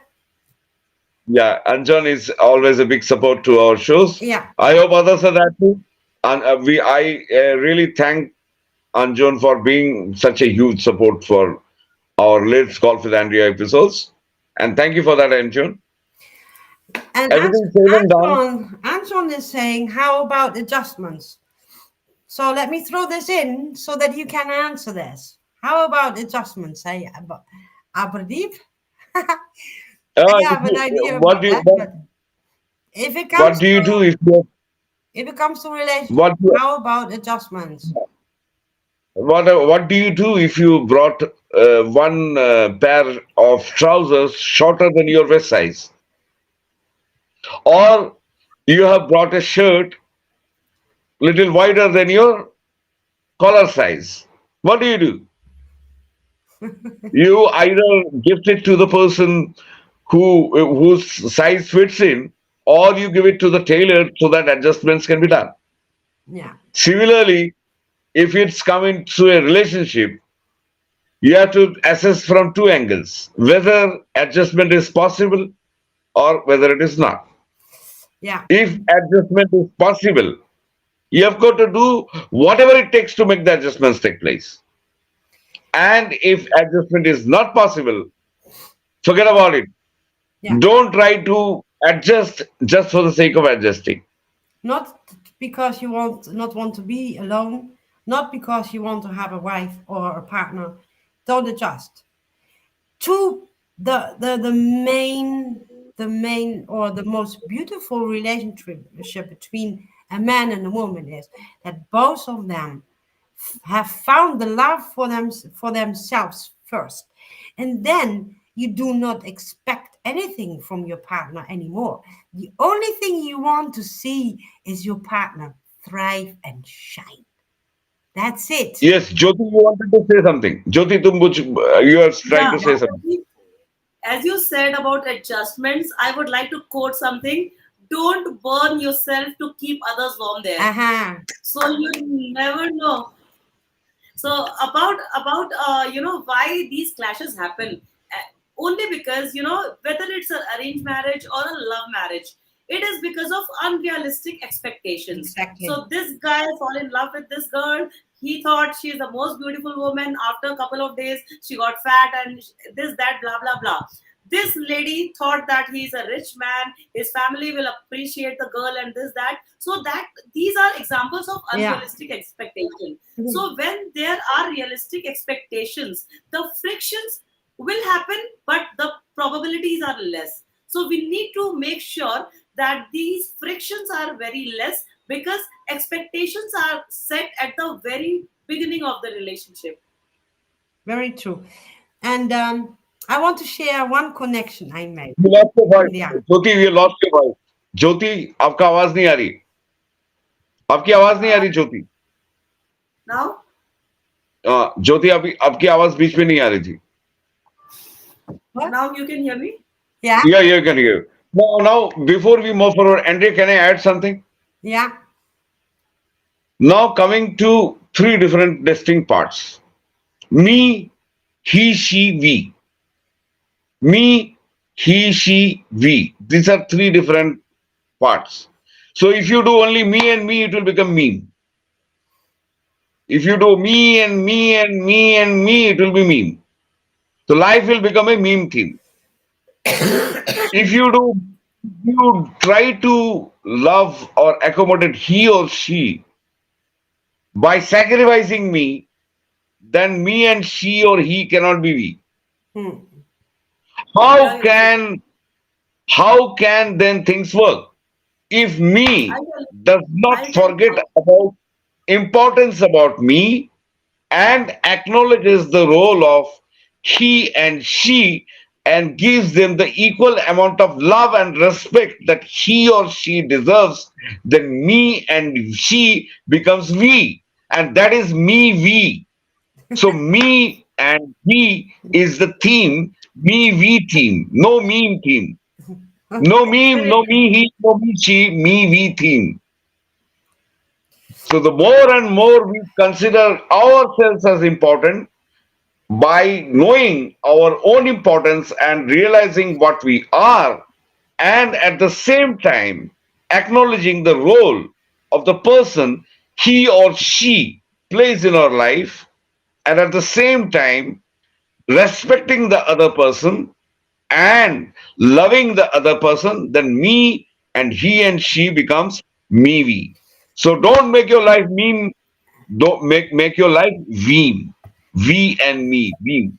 Yeah, Anjan is always a big support to our shows. Yeah. I hope others are that too. And I really thank Anjan for being such a huge support for our latest Golf with Andrea episodes. And thank you for that, Anjun. And Everything said and done. Anton is saying, how about adjustments? So let me throw this in so that you can answer this. How about adjustments? Abradeep? I have an idea What about do you that, but if it what comes do you do to if it comes to relationship, what do- how about adjustments? what do you do if you brought one pair of trousers shorter than your waist size, or you have brought a shirt little wider than your collar size? What do you do? You either gift it to the person whose size fits in, or you give it to the tailor so that adjustments can be done. Yeah, Similarly, if it's coming to a relationship, you have to assess from two angles whether adjustment is possible or whether it is not. yeah, If adjustment is possible, you have got to do whatever it takes to make the adjustments take place. And if adjustment is not possible, forget about it. yeah. Don't try to adjust just for the sake of adjusting. Not because you not want to be alone, not because you want to have a wife or a partner. Don't adjust. To the main or the most beautiful relationship between a man and a woman is that both of them have found the love for themselves first, and then you do not expect anything from your partner anymore. The only thing you want to see is your partner thrive and shine. That's it. Yes, Jyoti, you wanted to say something. Jyoti, you are trying Yeah. to say something. As you said about adjustments, I would like to quote something. Don't burn yourself to keep others warm there. Uh-huh. So you never know. So about why these clashes happen. Only because whether it's an arranged marriage or a love marriage, it is because of unrealistic expectations. Exactly. So this guy fall in love with this girl. He thought she's the most beautiful woman. After a couple of days, she got fat and this, that, blah, blah, blah. This lady thought that he's a rich man, his family will appreciate the girl and this, that. So that these are examples of Yeah. unrealistic expectation. So when there are realistic expectations, the frictions will happen, but the probabilities are less. So we need to make sure that these frictions are very less because expectations are set at the very beginning of the relationship. Very true. And I want to share one connection I made. You lost your voice. Yeah. Jyoti, you lost your voice. ज्योति, आपका आवाज नहीं आ रही. आपकी आवाज नहीं आ रही, ज्योति. Now, ज्योति, आपकी आवाज बीच में नहीं आ रही थी. What? now you can hear me. Yeah. Yeah, you can hear. Now, before we move forward, Andrea, can I add something? Yeah. Now, coming to three different distinct parts: me, he, she, we. Me, he, she, we. These are three different parts. So, if you do only me and me, it will become meme. If you do me and me and me and me, it will be meme. So, life will become a meme theme. If you try to love or accommodate he or she by sacrificing me, then me and she or he cannot be we. Hmm. How can then things work? If I me will. does I not will. forget about importance about me and acknowledges the role of he and she and gives them the equal amount of love and respect that he or she deserves, then me and she becomes we. And that is me, we. So me and we is the theme, me, we theme, no meme theme. No meme, Very no true. me, he, no me, she, me, we theme. So the more and more we consider ourselves as important, by knowing our own importance and realizing what we are, and at the same time acknowledging the role of the person he or she plays in our life, and at the same time respecting the other person, and loving the other person, then me and he and she becomes me we. So don't make your life mean. Don't make your life we. We and me. We.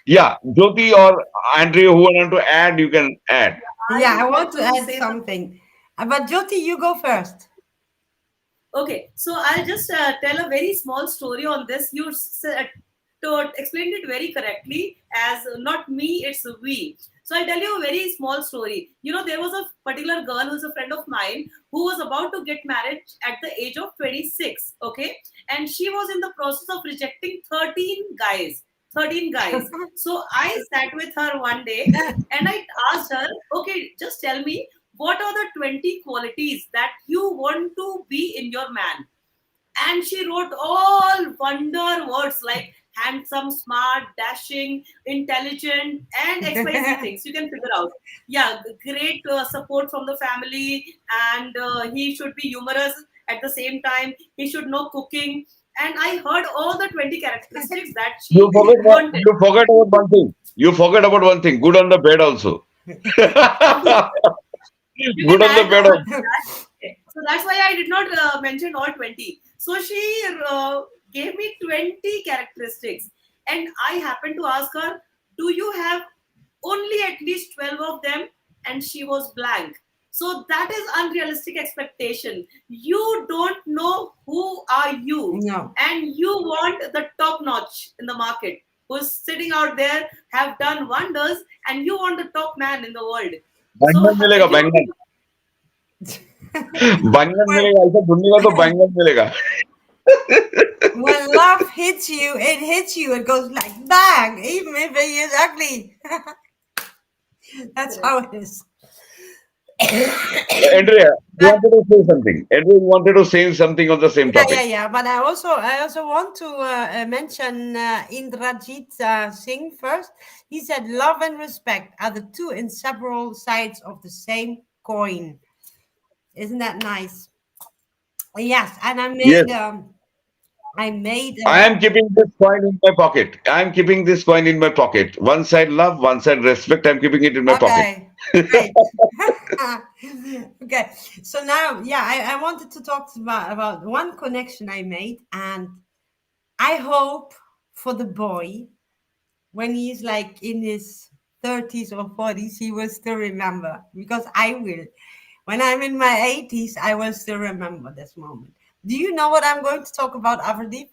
Yeah, Jyoti or Andrea, who want to add, you can add. I Yeah, I would want like to to add say something. something. But Jyoti, you go first. Okay, so I'll just tell a very small story on this. Explained it very correctly as not me, it's we. So I'll tell you a very small story. You know, there was a particular girl who's a friend of mine who was about to get married at the age of 26. Okay, and she was in the process of rejecting 13 guys. 13 guys. So I sat with her one day and I asked her, okay, just tell me what are the 20 qualities that you want to be in your man? And she wrote all wonder words like handsome, smart, dashing, intelligent, and XYZ things. You can figure out. Yeah, great support from the family, and he should be humorous at the same time. He should know cooking. And I heard all the 20 characteristics that You she forget wanted. you forget about one thing. You forget about one thing. Good on the bed also. You Good can on the add bed on also. that. Okay. So that's why I did not mention all 20. So she gave me 20 characteristics. And I happened to ask her, do you have only at least 12 of them? And she was blank. So that is unrealistic expectation. You don't know who are you. No. And you want the top notch in the market who's sitting out there, have done wonders, and you want the top man in the world. So बैंगन मिलेगा बैंगन. बैंगन when, मिलेगा ऐसा ढूंढेगा तो बैंगन मिलेगा. when love hits you, it hits you. It goes like bang, even if it is ugly. That's how correct. it is. Andrea, you But wanted to say something. Andrea, you wanted to say something on the same yeah, yeah, topic. yeah. But I also want to mention Indrajit Singh first. He said, "Love and respect are the two inseparable sides of the same coin." Isn't that nice? Yes, and Yes. I made I am keeping this coin in my pocket. I am keeping this coin in my pocket. One side love, one side respect. I'm keeping it in my pocket. okay, great. Okay, so now, yeah, I wanted to talk about one connection I made, and I hope for the boy when he's like in his 30s or 40s, he will still remember because I will. When I'm in my 80s, I will still remember this moment. Do you know what I'm going to talk about, Avardeep?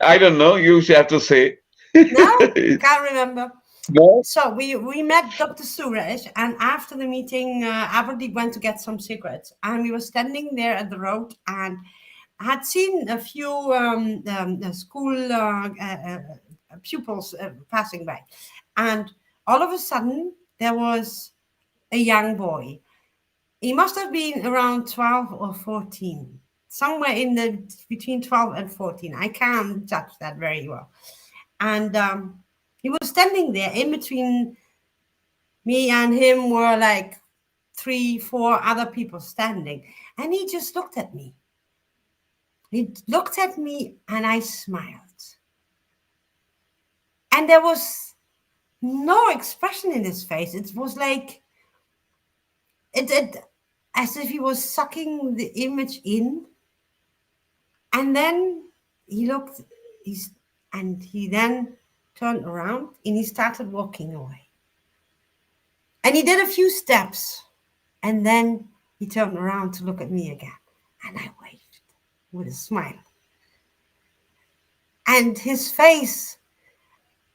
I don't know. You have to say. No, can't remember. No? So we met Dr. Suresh, and after the meeting, Avardeep went to get some cigarettes, and we were standing there at the road, and I had seen a few school pupils passing by, and all of a sudden there was a young boy. He must have been around 12 or 14, somewhere in the between 12 and 14. I can't judge that very well. And he was standing there in between me and him were like three, four other people standing. And he just looked at me. He looked at me and I smiled. And there was no expression in his face. It was like it as if he was sucking the image in. And then he looked he's and he then turned around and he started walking away. And he did a few steps. And then he turned around to look at me again. And I waved with a smile. And his face,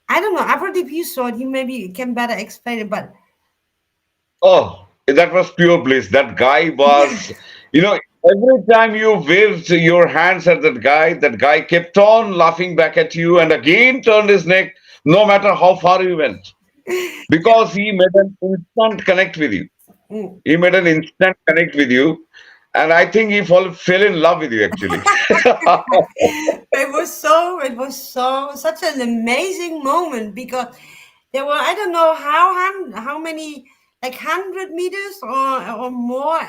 I don't know, Apradeep, you saw it, you maybe can better explain it, but Oh, that was pure bliss. That guy was, every time you waved your hands at that guy kept on laughing back at you and again turned his neck, no matter how far you went, because he made an instant connect with you. mm. He made an instant connect with you, and I think he fell in love with you actually. It was so such an amazing moment because there were I don't know how many like 100 meters or more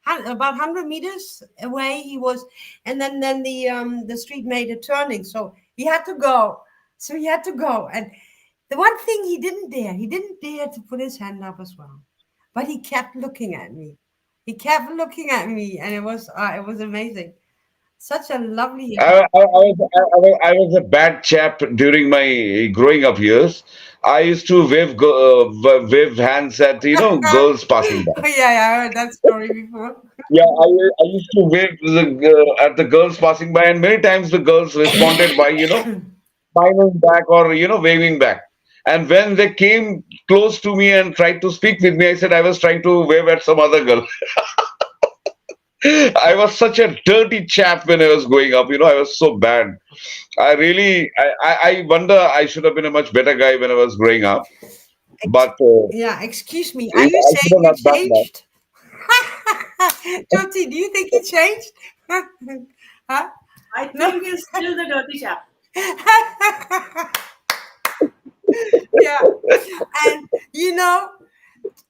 about 100 meters away he was, and then the street made a turning, so he had to go So he had to go. And the one thing he didn't dare to put his hand up as well. But he kept looking at me. He kept looking at me, and it was amazing. Such a lovely. I was a bad chap during my growing up years. I used to wave hands at Oh girls passing by. yeah, I heard that story before. Yeah, I used to wave at the girls passing by, and many times the girls responded by smiling back or waving back. And when they came close to me and tried to speak with me, I said I was trying to wave at some other girl. I was such a dirty chap when I was growing up. I was so bad. I wonder I should have been a much better guy when I was growing up. Ex- But yeah, excuse me. Are you I should saying have you not done that. changed? Jyoti, do you think you changed? Huh? I No. think he's still the dirty chap. Yeah. And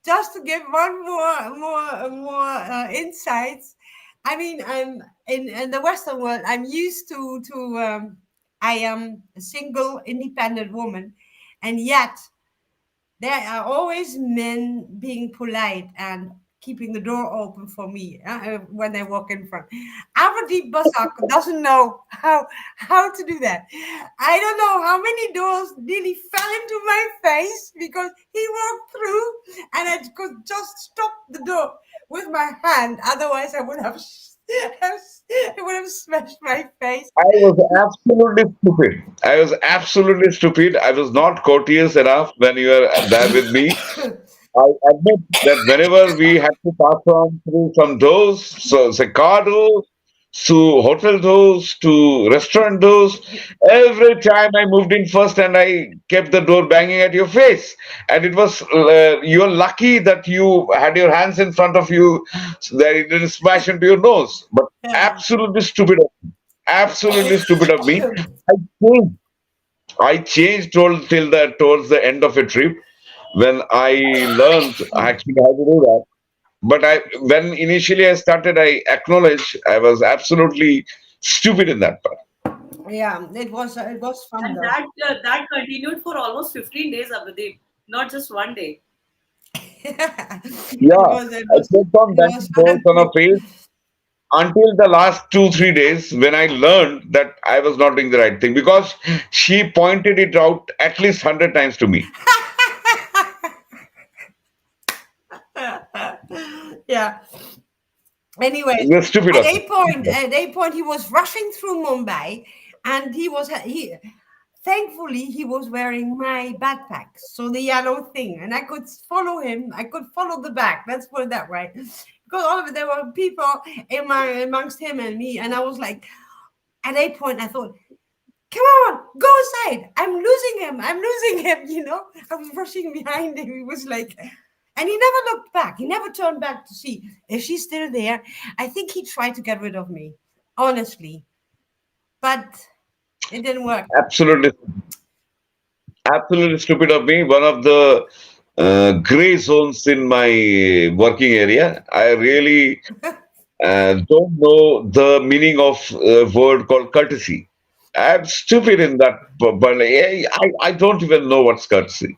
just to give one more insights. I mean, I'm in the Western world. I'm used to. I am a single, independent woman, and yet there are always men being polite and keeping the door open for me when I walk in front. Averdeep Basak doesn't know how to do that. I don't know how many doors nearly fell into my face because he walked through and I could just stop the door with my hand. Otherwise, I would have, I would have smashed my face. I was absolutely stupid. I was absolutely stupid. I was not courteous enough when you were there with me. I admit that whenever we had to pass on through some doors, so say car doors, to hotel doors, to restaurant doors, every time I moved in first and I kept the door banging at your face. And it was, you're lucky that you had your hands in front of you so that it didn't smash into your nose. But Yeah. absolutely stupid of me. Absolutely stupid of me. I changed. I changed towards the end of a trip when I learned actually how to do that. But when initially I started, I acknowledge I was absolutely stupid in that part. Yeah, it was fun And though. that continued for almost 15 days, Abhijit, not just one day. Yeah, It I was kept on it was banging doors fun. on a face until the last 2 3 days when I learned that I was not doing the right thing because she pointed it out at least 100 times to me. Yeah. Anyways, It was stupid of me. at a point, he was rushing through Mumbai, and he. Thankfully, he was wearing my backpack, so the yellow thing, and I could follow him. I could follow the back. Let's put it that way, because all of it, there were people amongst him and me, and I was like, at a point, I thought, "Come on, go aside! I'm losing him! I'm losing him!" I was rushing behind him. He was like, and he never looked back. He never turned back to see if she's still there. I think he tried to get rid of me, honestly, but it didn't work. Absolutely, absolutely stupid of me. One of the gray zones in my working area. I really don't know the meaning of a word called courtesy. I'm stupid in that, but I don't even know what's courtesy.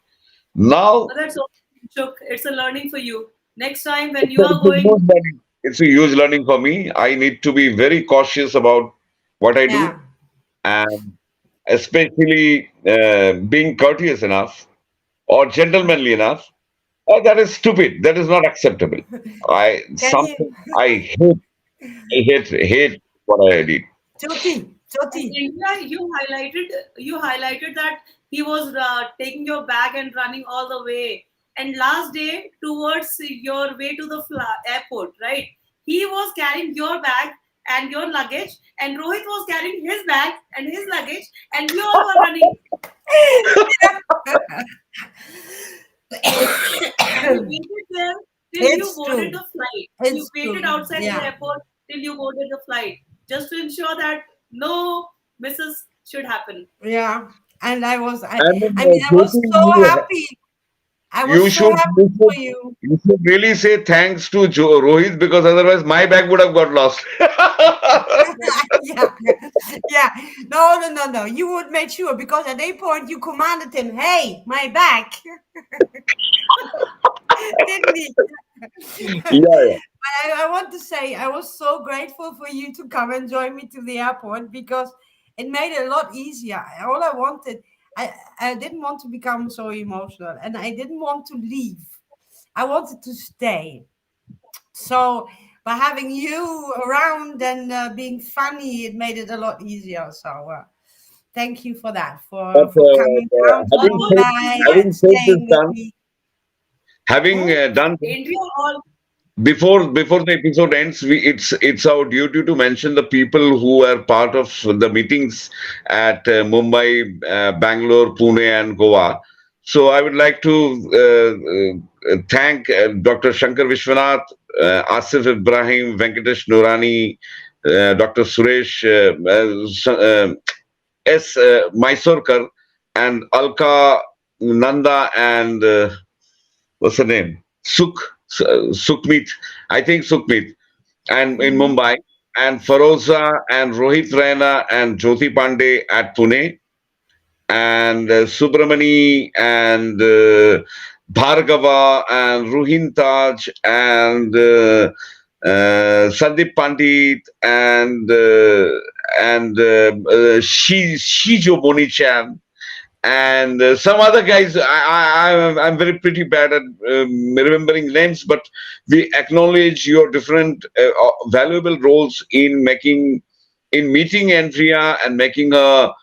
Now, But that's okay, Shuk. It's a learning for you. Next time when it's you a, are it's a going, huge learning. It's a huge learning for me. I need to be very cautious about what I do, Yeah. and especially being courteous enough or gentlemanly enough. That is stupid. That is not acceptable. I Can you, something I hate. I hate what I did. Jyoti, and Jyoti? India, you highlighted that he was taking your bag and running all the way. And last day towards your way to the airport, right? He was carrying your bag and your luggage, and Rohit was carrying his bag and his luggage, and you all were running. And you waited there till you It's boarded true. the flight. You It's waited true. outside the Yeah. airport till you boarded the flight, just to ensure that no misses should happen. Yeah. And I mean, I was Jyoti, so happy. I was You so should, happy you should, for you. you should really say thanks to Rohit, because otherwise my bag would have got lost. Yeah, yeah. No, no, no, no. You would make sure because at a point you commanded him, "Hey, my back," didn't he? Yeah, I want to say I was so grateful for you to come and join me to the airport because it made it a lot easier. All I wanted, I didn't want to become so emotional and I didn't want to leave. I wanted to stay. So by having you around and being funny, it made it a lot easier. So thank you for that, but for coming down to having Almost said Mumbai India, and having said this staying with done, me. having Hmm? done India all. before the episode ends, it's our duty to mention the people who are part of the meetings at Mumbai, Bangalore, Pune, and Goa. So I would like to thank Dr. Shankar Vishwanath, Asif Ibrahim, Venkatesh Nurani, Dr. Suresh S. Mysorkar, and Alka Nanda, and what's her name? Sukhmeet. I think Sukhmeet, and in Hmm. Mumbai, and Faroza and Rohit Raina and Jyoti Pandey at Pune, and Subramani and Bhargava and Ruhin Taj and Sandeep Pandit and Shijo Bonichan and some other guys. I'm very pretty bad at remembering names, but we acknowledge your different valuable roles in meeting Andrea and making her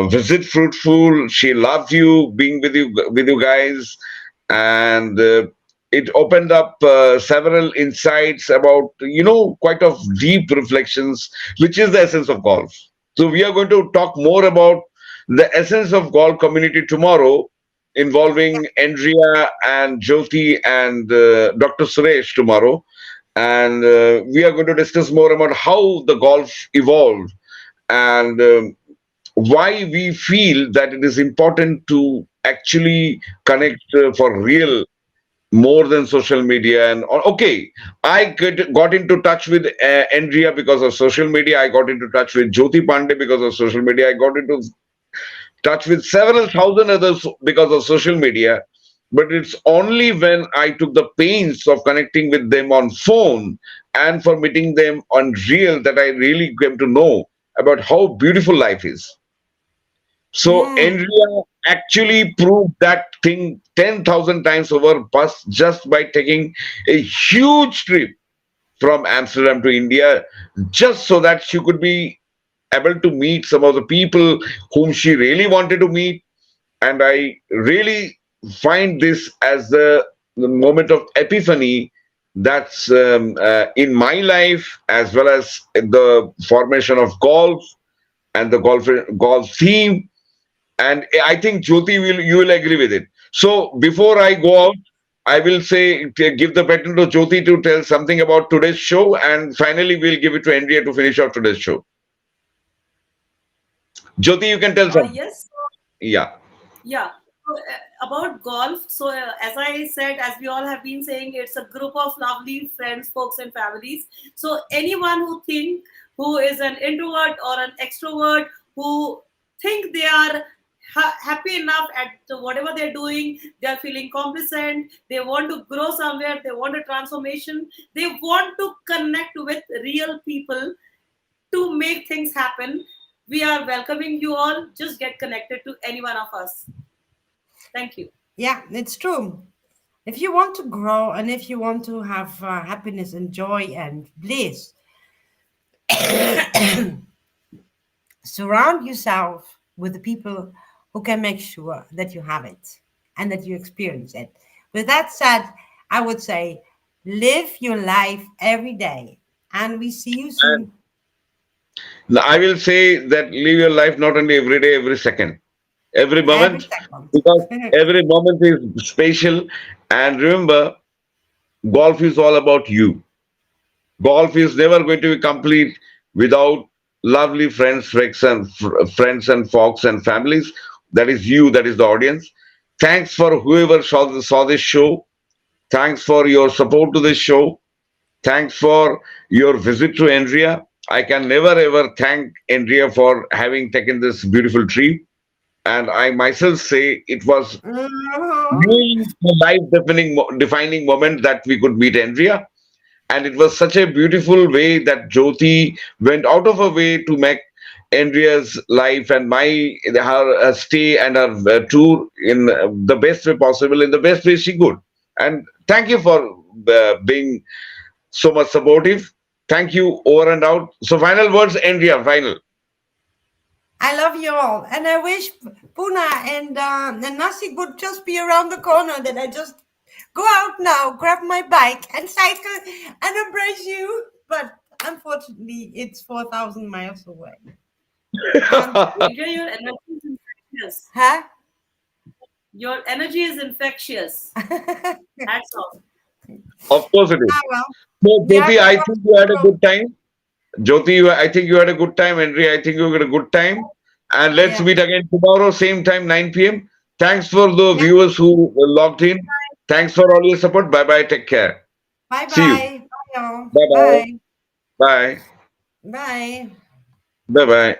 visit fruitful. She loved you being with you guys, and it opened up several insights about, quite of deep reflections, which is the essence of golf. So we are going to talk more about the essence of golf community tomorrow, involving Andrea and Jyoti and Dr. Suresh tomorrow. And we are going to discuss more about how the golf evolved, and why we feel that it is important to actually connect for real, more than social media. And okay, got into touch with Andrea because of social media. I got into touch with Jyoti Pandey because of social media. I got into touch with several thousand others because of social media. But it's only when I took the pains of connecting with them on phone and for meeting them on real that I really came to know about how beautiful life is. So Hmm. Andrea actually proved that thing 10,000 times over just by taking a huge trip from Amsterdam to India, just so that she could be able to meet some of the people whom she really wanted to meet. And I really find this as the moment of epiphany that's in my life, as well as the formation of golf and the golf theme. And I think Jyoti you will agree with it. So before I go out, I will say give the baton to Jyoti to tell something about today's show, and finally we'll give it to Andrea to finish off today's show. Jyoti, you can tell something. Yes. Yeah. Yeah. So, about golf. So, as I said, as we all have been saying, it's a group of lovely friends, folks, and families. So, anyone who is an introvert or an extrovert, who think they are happy enough at whatever they're doing, they're feeling complacent, they want to grow somewhere, they want a transformation, they want to connect with real people to make things happen. We are welcoming you all. Just get connected to any one of us. Thank you. Yeah, it's true. If you want to grow and if you want to have happiness and joy and bliss, surround yourself with the people who can make sure that you have it and that you experience it. With that said, I would say live your life every day. And we see you And soon. I will say that live your life not only every day, every second, every Every moment, second. because every moment is special. And remember, golf is all about you. Golf is never going to be complete without lovely friends, friends and folks and families. That is you. That is the audience. Thanks for whoever saw this show. Thanks for your support to this show. Thanks for your visit to Andrea. I can never ever thank Andrea for having taken this beautiful trip. And I myself say it was Mhm. really a life defining moment that we could meet Andrea. And it was such a beautiful way that Jyoti went out of her way to make Andrea's life and her stay and her tour in the best way possible, in the best way she could. And thank you for being so much supportive. Thank you, over and out. So, final words, Andrea, final. I love you all, and I wish Pune and Nasik would just be around the corner. That I just go out now, grab my bike, and cycle and embrace you. But unfortunately, it's 4,000 miles away. Um, Andrea, your energy is infectious. huh? Your energy is infectious. Ah Hats off. Of course it is. well, So, we have Jyoti, to I come think you had a tomorrow. good time. Jyoti, I think you had a good time. Andrea, I think you had a good time. And let's Yeah, meet again tomorrow, same time, 9 p.m. Thanks for the yeah. viewers who logged in. Thanks for all your support. Bye bye. Take care. Bye See you. bye. Bye y'all. Bye bye. Bye. Bye. Bye. Bye bye.